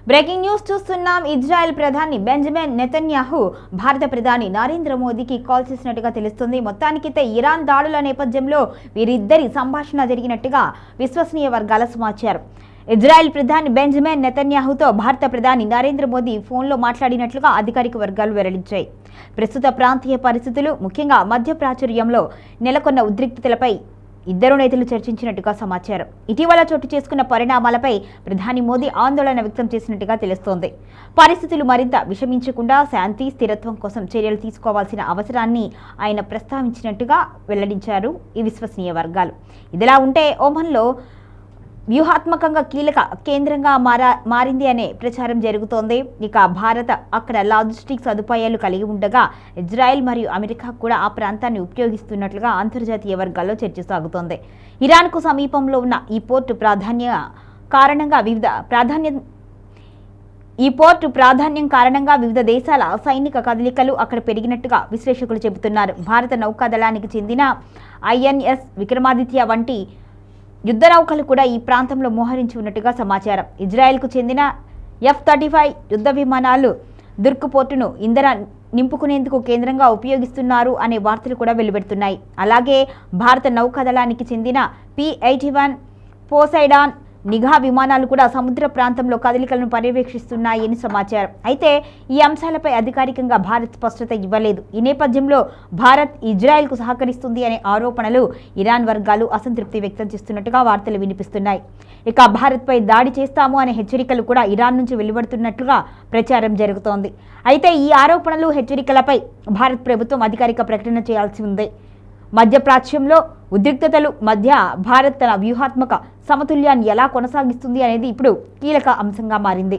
Breaking news చూస్తున్నాం. Israel ప్రధాని Benjamin Netanyahu భారత ప్రధాని నరేంద్ర మోదీకి కాల్ చేసినట్టుగా తెలుస్తుంది. మొత్తానికైతే ఇరాన్ దాడుల నేపథ్యంలో వీరిద్దరి సంభాషణ జరిగినట్టుగా విశ్వసనీయ వర్గాల సమాచారం. ఇజ్రాయెల్ ప్రధాని బెంజమిన్ నెతన్యాహుతో భారత ప్రధాని నరేంద్ర మోదీ ఫోన్లో మాట్లాడినట్లుగా అధికారిక వర్గాలు వెల్లడించాయి. ప్రస్తుత ప్రాంతీయ పరిస్థితులు, ముఖ్యంగా మధ్య ప్రాచుర్యంలో నెలకొన్న ఉద్రిక్తతలపై ఇద్దరు నేతలు చర్చించినట్టుగా సమాచారం. ఇటీవల చోటు చేసుకున్న పరిణామాలపై ప్రధాని మోదీ ఆందోళన వ్యక్తం చేసినట్టుగా తెలుస్తోంది. పరిస్థితులు మరింత విషమించకుండా శాంతి, స్థిరత్వం కోసం చర్యలు తీసుకోవాల్సిన అవసరాన్ని ఆయన ప్రస్తావించినట్టుగా వెల్లడించారు ఈ విశ్వసనీయ వర్గాలు. ఇదిలా ఉంటే ఓమన్లో వ్యూహాత్మకంగా కీలక కేంద్రంగా మారింది అనే ప్రచారం జరుగుతోంది. ఇక భారత అక్కడ లాజిస్టిక్ సదుపాయాలు కలిగి ఉండగా ఇజ్రాయెల్ మరియు అమెరికా కూడా ఆ ప్రాంతాన్ని ఉపయోగిస్తున్నట్లుగా అంతర్జాతీయ వర్గాల్లో చర్చ సాగుతోంది. ఇరాన్కు సమీపంలో ఉన్న ఈ పోర్టు ప్రాధాన్యం కారణంగా వివిధ దేశాల సైనిక కదలికలు అక్కడ పెరిగినట్టుగా విశ్లేషకులు చెబుతున్నారు. భారత నౌకాదళానికి చెందిన ఐఎన్ఎస్ విక్రమాదిత్య వంటి యుద్ధ నౌకలు కూడా ఈ ప్రాంతంలో మోహరించి ఉన్నట్టుగా సమాచారం. ఇజ్రాయెల్కు చెందిన F-35 యుద్ధ విమానాలు దుర్క్ పోర్టును ఇంధనం నింపుకునేందుకు కేంద్రంగా ఉపయోగిస్తున్నారు అనే వార్తలు కూడా వెలువడుతున్నాయి. అలాగే భారత నౌకాదళానికి చెందిన P-81 పోసైడాన్ నిఘా విమానాలు కూడా సముద్ర ప్రాంతంలో కదలికలను పర్యవేక్షిస్తున్నాయని సమాచారం. అయితే ఈ అంశాలపై అధికారికంగా భారత్ స్పష్టత ఇవ్వలేదు. ఈ నేపథ్యంలో భారత్ ఇజ్రాయెల్కు సహకరిస్తుంది అనే ఆరోపణలు ఇరాన్ వర్గాలు అసంతృప్తి వ్యక్తం చేస్తున్నట్టుగా వార్తలు వినిపిస్తున్నాయి. ఇక భారత్పై దాడి చేస్తాము అనే హెచ్చరికలు కూడా ఇరాన్ నుంచి వెలువడుతున్నట్లుగా ప్రచారం జరుగుతోంది. అయితే ఈ ఆరోపణలు, హెచ్చరికలపై భారత్ ప్రభుత్వం అధికారిక ప్రకటన చేయాల్సి ఉంది. మధ్యప్రాచ్యంలో ఉద్రిక్తతలు మధ్య భారత్ తన వ్యూహాత్మక సమతుల్యాన్ని ఎలా కొనసాగిస్తుంది అనేది ఇప్పుడు కీలక అంశంగా మారింది.